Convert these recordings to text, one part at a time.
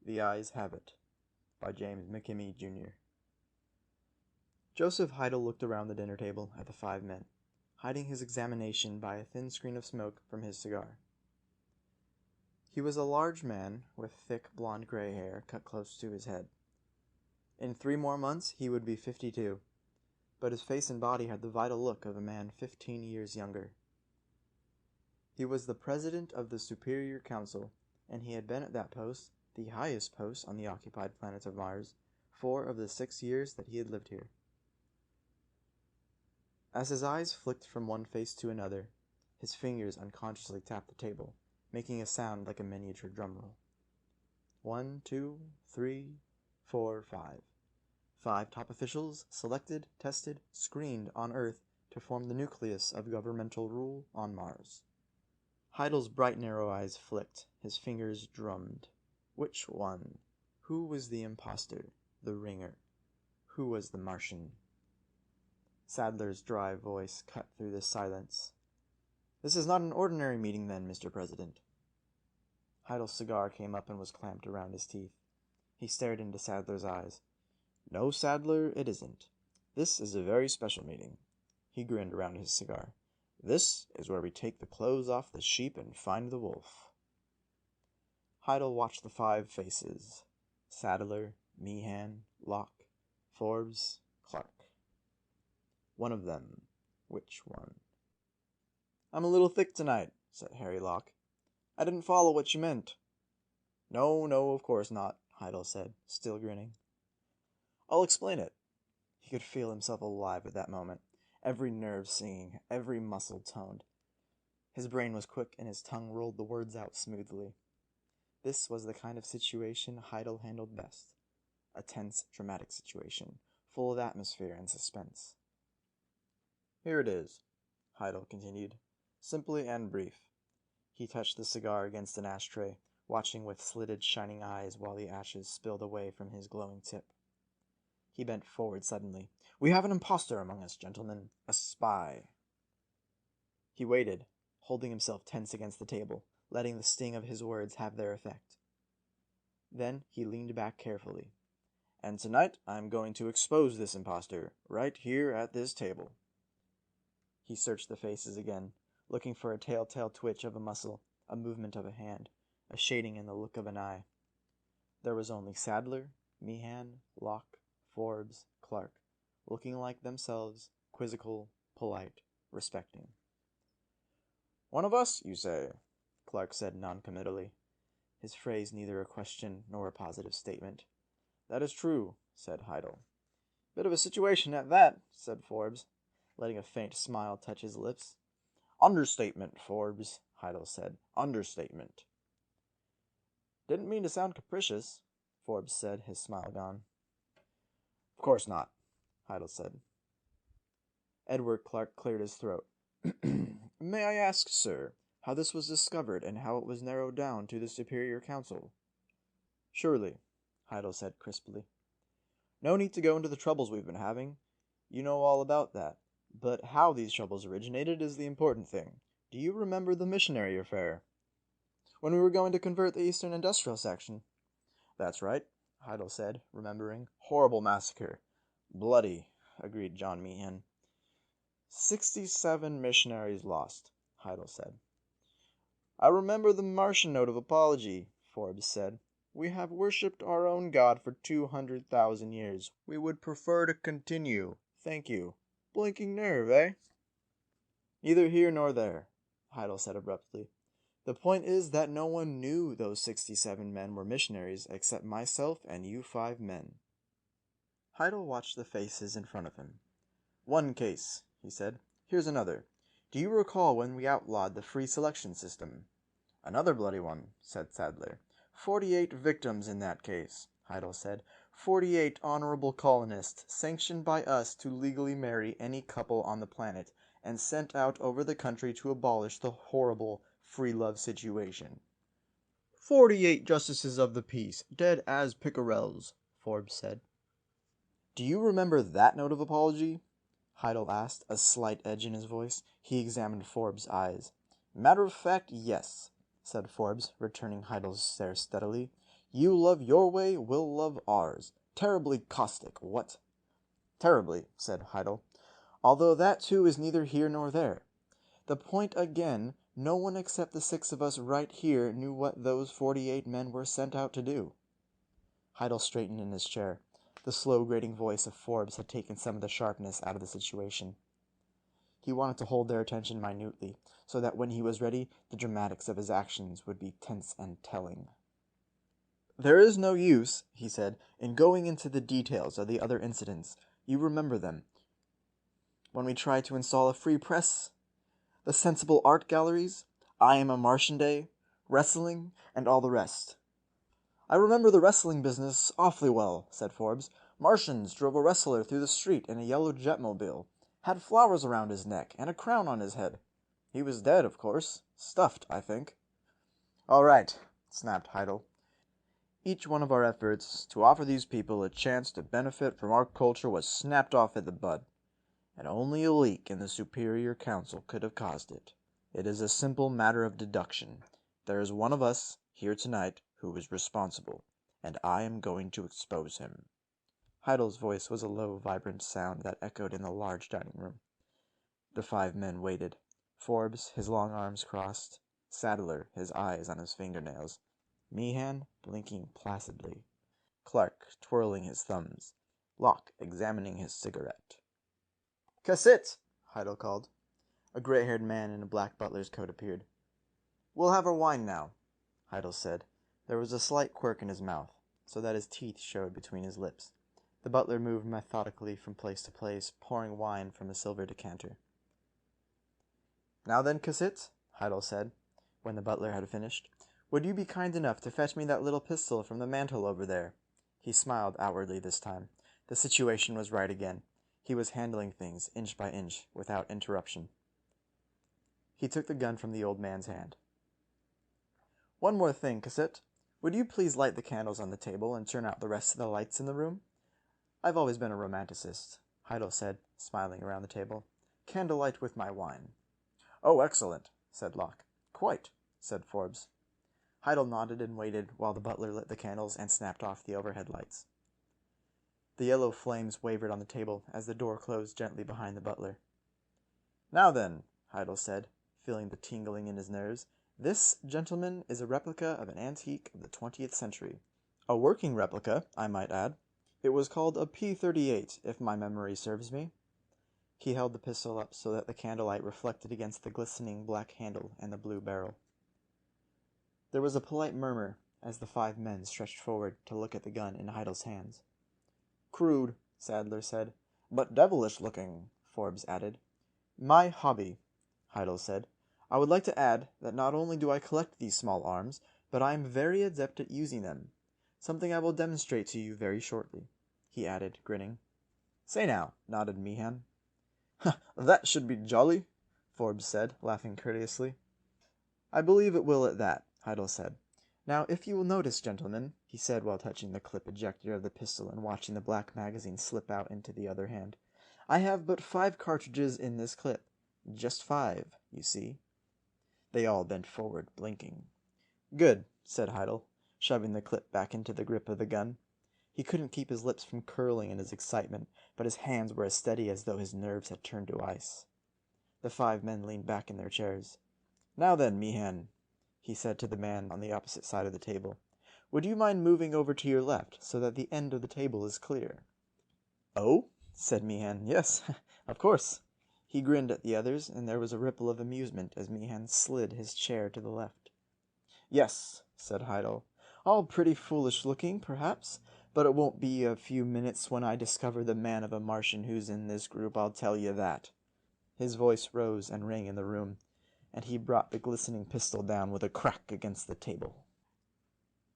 The Ayes Have It, by James McKimmey, Jr. Joseph Heidel looked around the dinner table at the 5 men, hiding his examination by a thin screen of smoke from his cigar. He was a large man with thick blonde-gray hair cut close to his head. In 3 more months he would be 52, but his face and body had the vital look of a man 15 years younger. He was the president of the Superior Council, and he had been at that post, the highest post on the occupied planet of Mars, 4 of the 6 years that he had lived here. As his eyes flicked from one face to another, his fingers unconsciously tapped the table, making a sound like a miniature drum roll. 1, 2, 3, 4, 5. 5 top officials selected, tested, screened on Earth to form the nucleus of governmental rule on Mars. Heidel's bright narrow eyes flicked, his fingers drummed. Which one? Who was the imposter, the ringer? Who was the Martian? Sadler's dry voice cut through the silence. This is not an ordinary meeting then, Mr. President. Heidel's cigar came up and was clamped around his teeth. He stared into Sadler's eyes. No, Sadler, it isn't. This is a very special meeting. He grinned around his cigar. This is where we take the clothes off the sheep and find the wolf. Heidel watched the 5 faces. Sadler, Meehan, Locke, Forbes, Clark. One of them. Which one? I'm a little thick tonight, said Harry Locke. I didn't follow what you meant. No, of course not, Heidel said, still grinning. I'll explain it. He could feel himself alive at that moment, every nerve singing, every muscle toned. His brain was quick and his tongue rolled the words out smoothly. This was the kind of situation Heidel handled best. A tense, dramatic situation, full of atmosphere and suspense. Here it is, Heidel continued, simply and brief. He touched the cigar against an ashtray, watching with slitted, shining eyes while the ashes spilled away from his glowing tip. He bent forward suddenly. We have an impostor among us, gentlemen. A spy. He waited, holding himself tense against the table, letting the sting of his words have their effect. Then he leaned back carefully. And tonight I'm going to expose this impostor, right here at this table. He searched the faces again, looking for a telltale twitch of a muscle, a movement of a hand, a shading in the look of an eye. There was only Sadler, Meehan, Locke, Forbes, Clark, looking like themselves, quizzical, polite, respecting. One of us, you say? Clark said noncommittally, his phrase neither a question nor a positive statement. That is true, said Heidel. Bit of a situation at that, said Forbes, letting a faint smile touch his lips. Understatement, Forbes, Heidel said. Understatement. Didn't mean to sound capricious, Forbes said, his smile gone. Of course not, Heidel said. Edward Clark cleared his throat. May I ask, sir, how this was discovered and how it was narrowed down to the Superior Council? Surely, Heidel said crisply. No need to go into the troubles we've been having. You know all about that. But how these troubles originated is the important thing. Do you remember the missionary affair? When we were going to convert the Eastern Industrial Section? That's right, Heidel said, remembering. Horrible massacre. Bloody, agreed John Meehan. 67 missionaries lost, Heidel said. I remember the Martian note of apology, Forbes said. We have worshipped our own God for 200,000 years. We would prefer to continue. Thank you. Blinking nerve, eh? Neither here nor there, Heidel said abruptly. The point is that no one knew those 67 men were missionaries except myself and you 5 men. Heidel watched the faces in front of him. One case, he said. Here's another. Do you recall when we outlawed the free selection system? Another bloody one, said Sadler. 48 victims in that case, Heidel said. 48 honorable colonists, sanctioned by us to legally marry any couple on the planet, and sent out over the country to abolish the horrible free love situation. 48 justices of the peace, dead as pickerels, Forbes said. Do you remember that note of apology? Heidel asked, a slight edge in his voice. He examined Forbes' eyes. Matter of fact, yes, said Forbes, returning Heidel's stare steadily. You love your way, we'll love ours. Terribly caustic, what? Terribly, said Heidel. Although that too is neither here nor there. The point again, no one except the 6 of us right here knew what those 48 men were sent out to do. Heidel straightened in his chair. The slow, grating voice of Forbes had taken some of the sharpness out of the situation. He wanted to hold their attention minutely, so that when he was ready, the dramatics of his actions would be tense and telling. There is no use, he said, in going into the details of the other incidents. You remember them. When we tried to install a free press, the sensible art galleries, I Am a Martian Day, wrestling, and all the rest. I remember the wrestling business awfully well, said Forbes. Martians drove a wrestler through the street in a yellow jetmobile, had flowers around his neck and a crown on his head. He was dead, of course. Stuffed, I think. All right, snapped Heidel. Each one of our efforts to offer these people a chance to benefit from our culture was snapped off at the bud, and only a leak in the Superior Council could have caused it. It is a simple matter of deduction. There is one of us here tonight who is responsible, and I am going to expose him. Heidel's voice was a low, vibrant sound that echoed in the large dining room. The 5 men waited. Forbes, his long arms crossed. Sadler, his eyes on his fingernails. Meehan, blinking placidly. Clark, twirling his thumbs. Locke, examining his cigarette. "Cassit!" Heidel called. A gray-haired man in a black butler's coat appeared. "We'll have our wine now," Heidel said. There was a slight quirk in his mouth, so that his teeth showed between his lips. The butler moved methodically from place to place, pouring wine from a silver decanter. "Now then, Cassit," Heidel said, when the butler had finished, "would you be kind enough to fetch me that little pistol from the mantel over there?" He smiled outwardly this time. The situation was right again. He was handling things inch by inch, without interruption. He took the gun from the old man's hand. "One more thing, Cassit. Would you please light the candles on the table and turn out the rest of the lights in the room?" "I've always been a romanticist," Heidel said, smiling around the table. "Candlelight with my wine." "Oh, excellent," said Locke. "Quite," said Forbes. Heidel nodded and waited while the butler lit the candles and snapped off the overhead lights. The yellow flames wavered on the table as the door closed gently behind the butler. "Now then," Heidel said, feeling the tingling in his nerves, "this, gentlemen, is a replica of an antique of the 20th century. A working replica, I might add. It was called a P-38, if my memory serves me." He held the pistol up so that the candlelight reflected against the glistening black handle and the blue barrel. There was a polite murmur as the 5 men stretched forward to look at the gun in Heidel's hands. "Crude," Sadler said. "But devilish looking," Forbes added. "My hobby," Heidel said. "I would like to add that not only do I collect these small arms, but I am very adept at using them. Something I will demonstrate to you very shortly," he added, grinning. "Say now," nodded Meehan. "That should be jolly," Forbes said, laughing courteously. "I believe it will at that," Heidel said. "Now, if you will notice, gentlemen," he said while touching the clip ejector of the pistol and watching the black magazine slip out into the other hand, "I have but 5 cartridges in this clip. Just 5, you see." They all bent forward, blinking. "Good," said Heidel, shoving the clip back into the grip of the gun. He couldn't keep his lips from curling in his excitement, but his hands were as steady as though his nerves had turned to ice. The 5 men leaned back in their chairs. "Now then, Meehan," he said to the man on the opposite side of the table, "would you mind moving over to your left so that the end of the table is clear?" "Oh?" said Meehan. "Yes, of course." He grinned at the others, and there was a ripple of amusement as Meehan slid his chair to the left. "Yes," said Heidel. "All pretty foolish looking, perhaps, but it won't be a few minutes when I discover the man of a Martian who's in this group, I'll tell you that." His voice rose and rang in the room, and he brought the glistening pistol down with a crack against the table.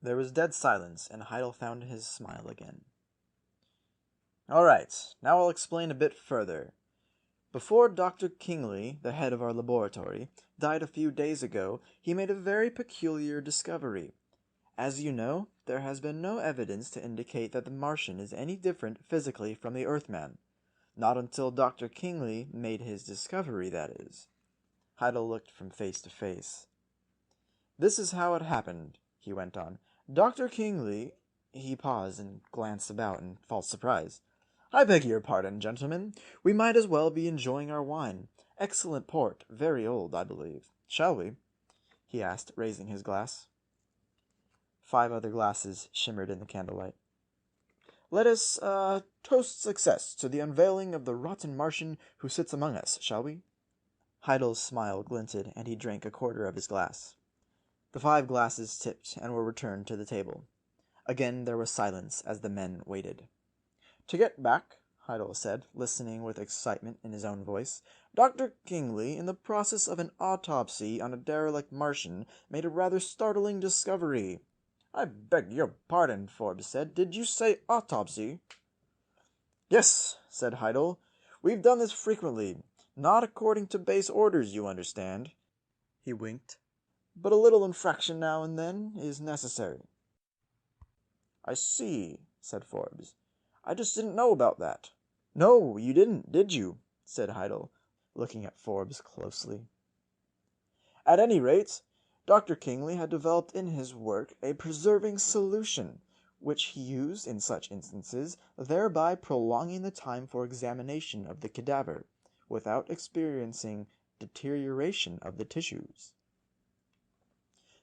There was dead silence, and Heidel found his smile again. "All right, now I'll explain a bit further. Before Dr. Kingley, the head of our laboratory, died a few days ago, he made a very peculiar discovery. As you know, there has been no evidence to indicate that the Martian is any different physically from the Earthman. Not until Dr. Kingley made his discovery, that is." Heidel looked from face to face. "This is how it happened," he went on. Dr. Kingley, he paused and glanced about in false surprise. I beg your pardon, gentlemen. We might as well be enjoying our wine. Excellent port, very old, I believe. Shall we? He asked, raising his glass. 5 other glasses shimmered in the candlelight. Let us, toast success to the unveiling of the rotten Martian who sits among us, shall we? Heidel's smile glinted, and he drank a quarter of his glass. The 5 glasses tipped and were returned to the table. Again there was silence as the men waited. To get back, Heidel said, listening with excitement in his own voice, Dr. Kingley, in the process of an autopsy on a derelict Martian, made a rather startling discovery. I beg your pardon, Forbes said. Did you say autopsy? Yes, said Heidel. We've done this frequently. Not according to base orders, you understand. He winked. But a little infraction now and then is necessary. I see, said Forbes. I just didn't know about that. No, you didn't, did you? Said Heidel, looking at Forbes closely. At any rate, Dr. Kingley had developed in his work a preserving solution, which he used in such instances, thereby prolonging the time for examination of the cadaver, without experiencing deterioration of the tissues.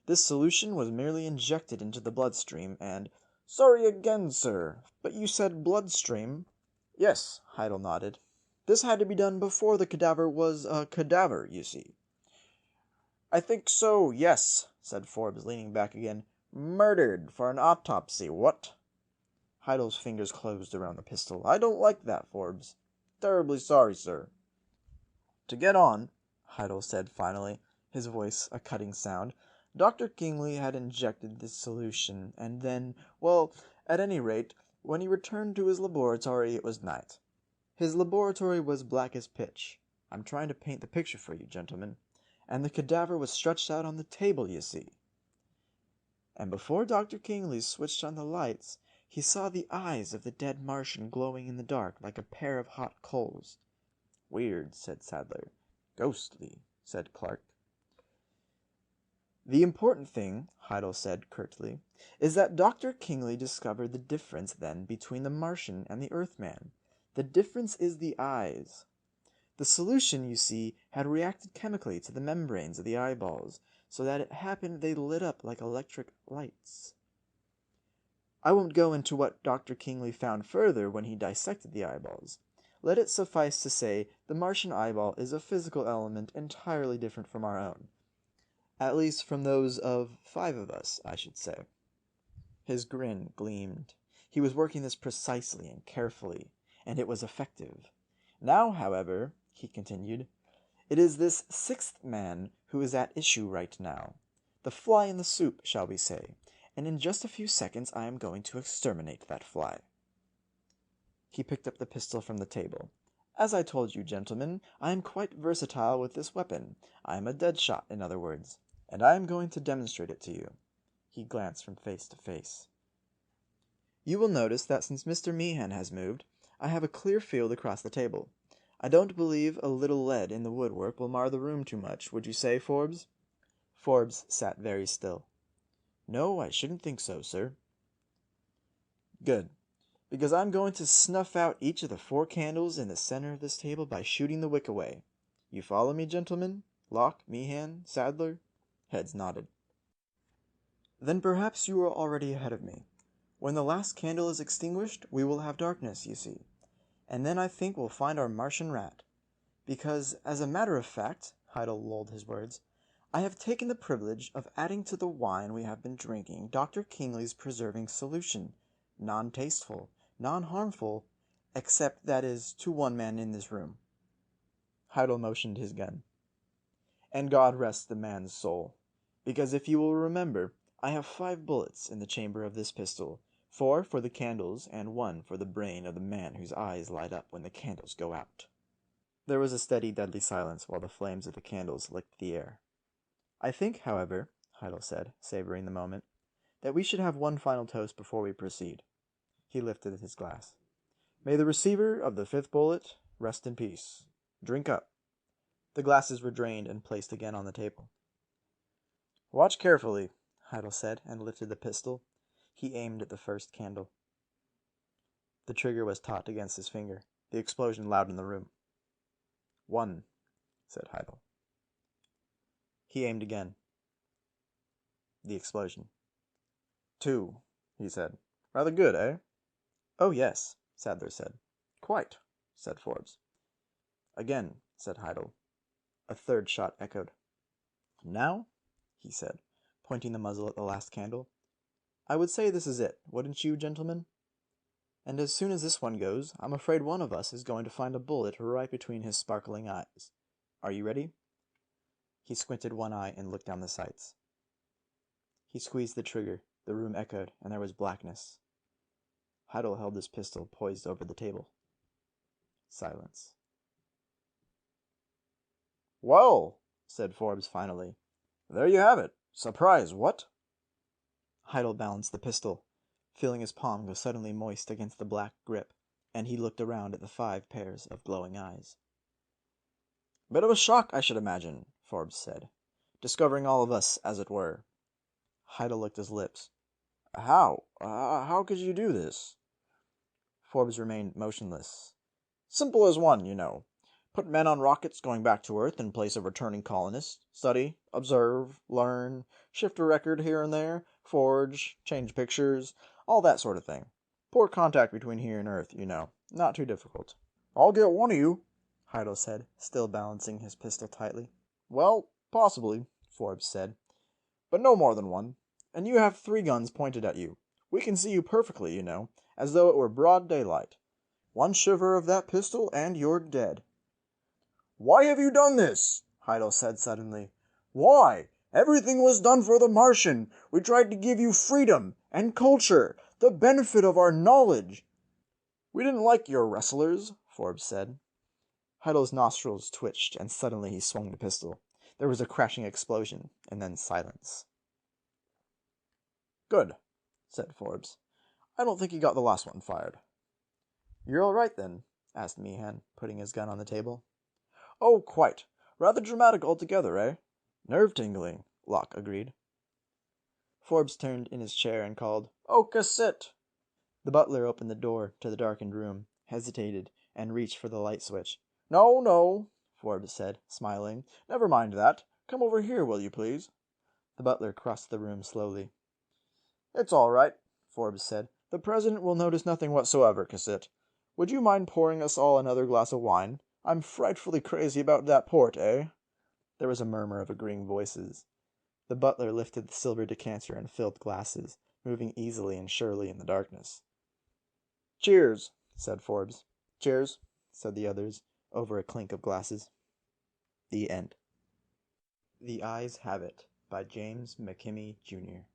This solution was merely injected into the bloodstream, and sorry again, sir, but you said bloodstream. Yes, Heidel nodded. This had to be done before the cadaver was a cadaver, you see. I think so, yes, said Forbes, leaning back again. Murdered for an autopsy, what? Heidel's fingers closed around the pistol. I don't like that, Forbes. Terribly sorry, sir. To get on, Heidel said finally, his voice a cutting sound. Dr. Kingley had injected this solution, and then, well, at any rate, when he returned to his laboratory, it was night. His laboratory was black as pitch. I'm trying to paint the picture for you, gentlemen. And the cadaver was stretched out on the table, you see. And before Dr. Kingley switched on the lights, he saw the eyes of the dead Martian glowing in the dark like a pair of hot coals. Weird, said Sadler. Ghostly, said Clark. The important thing, Heidel said curtly, is that Dr. Kingley discovered the difference then between the Martian and the Earthman. The difference is the eyes. The solution, you see, had reacted chemically to the membranes of the eyeballs, so that it happened they lit up like electric lights. I won't go into what Dr. Kingley found further when he dissected the eyeballs. Let it suffice to say the Martian eyeball is a physical element entirely different from our own. At least from those of 5 of us, I should say. His grin gleamed. He was working this precisely and carefully, and it was effective. Now, however, he continued, it is this 6th man who is at issue right now. The fly in the soup, shall we say, and in just a few seconds I am going to exterminate that fly. He picked up the pistol from the table. As I told you, gentlemen, I am quite versatile with this weapon. I am a dead shot, in other words, and I am going to demonstrate it to you. He glanced from face to face. You will notice that since Mr. Meehan has moved, I have a clear field across the table. I don't believe a little lead in the woodwork will mar the room too much, would you say, Forbes? Forbes sat very still. No, I shouldn't think so, sir. Good, because I'm going to snuff out each of the 4 candles in the center of this table by shooting the wick away. You follow me, gentlemen? Locke, Meehan, Sadler? Heads nodded. Then perhaps you are already ahead of me. When the last candle is extinguished, we will have darkness, you see. And then I think we'll find our Martian rat. Because, as a matter of fact, Heidel lulled his words, I have taken the privilege of adding to the wine we have been drinking Dr. Kingley's preserving solution, non-tasteful, non-harmful, except, that is, to 1 man in this room. Heidel motioned his gun. And God rest the man's soul. Because if you will remember, I have 5 bullets in the chamber of this pistol, 4 for the candles, and 1 for the brain of the man whose eyes light up when the candles go out. There was a steady, deadly silence while the flames of the candles licked the air. I think, however, Heidel said, savoring the moment, that we should have 1 final toast before we proceed. He lifted his glass. May the receiver of the 5th bullet rest in peace. Drink up. The glasses were drained and placed again on the table. Watch carefully, Heidel said, and lifted the pistol. He aimed at the first candle. The trigger was taut against his finger. The explosion loud in the room. 1, said Heidel. He aimed again. The explosion. 2, he said. Rather good, eh? Oh, yes, Sadler said. Quite, said Forbes. Again, said Heidel. A third shot echoed. Now, he said, pointing the muzzle at the last candle, I would say this is it, wouldn't you, gentlemen? And as soon as this one goes, I'm afraid one of us is going to find a bullet right between his sparkling eyes. Are you ready? He squinted one eye and looked down the sights. He squeezed the trigger. The room echoed, and there was blackness. Heidel held his pistol poised over the table. Silence. Well, said Forbes finally. There you have it. Surprise, what? Heidel balanced the pistol, feeling his palm go suddenly moist against the black grip, and he looked around at the 5 pairs of glowing eyes. Bit of a shock, I should imagine, Forbes said, discovering all of us, as it were. Heidel licked his lips. How could you do this? Forbes remained motionless. Simple as one, you know. Put men on rockets going back to Earth in place of returning colonists. Study, observe, learn, shift a record here and there, forge, change pictures, all that sort of thing. Poor contact between here and Earth, you know. Not too difficult. I'll get one of you, Heidel said, still balancing his pistol tightly. Well, possibly, Forbes said. But no more than one. And you have 3 guns pointed at you. We can see you perfectly, you know, as though it were broad daylight. One shiver of that pistol and you're dead. Why have you done this? Heidel said suddenly. Why? Everything was done for the Martian. We tried to give you freedom and culture, the benefit of our knowledge. We didn't like your wrestlers, Forbes said. Heidel's nostrils twitched, and suddenly he swung the pistol. There was a crashing explosion, and then silence. Good, said Forbes. I don't think he got the last one fired. You're all right, then? Asked Meehan, putting his gun on the table. Oh, quite. Rather dramatic altogether, eh? Nerve-tingling, Locke agreed. Forbes turned in his chair and called, Oh, cassette! The butler opened the door to the darkened room, hesitated, and reached for the light switch. No, Forbes said, smiling. Never mind that. Come over here, will you please? The butler crossed the room slowly. It's all right, Forbes said. The president will notice nothing whatsoever, cassette. Would you mind pouring us all another glass of wine? I'm frightfully crazy about that port, eh? There was a murmur of agreeing voices. The butler lifted the silver decanter and filled glasses, moving easily and surely in the darkness. Cheers, said Forbes. Cheers, said the others, over a clink of glasses. The end. The Eyes Have It by James McKimmey, Jr.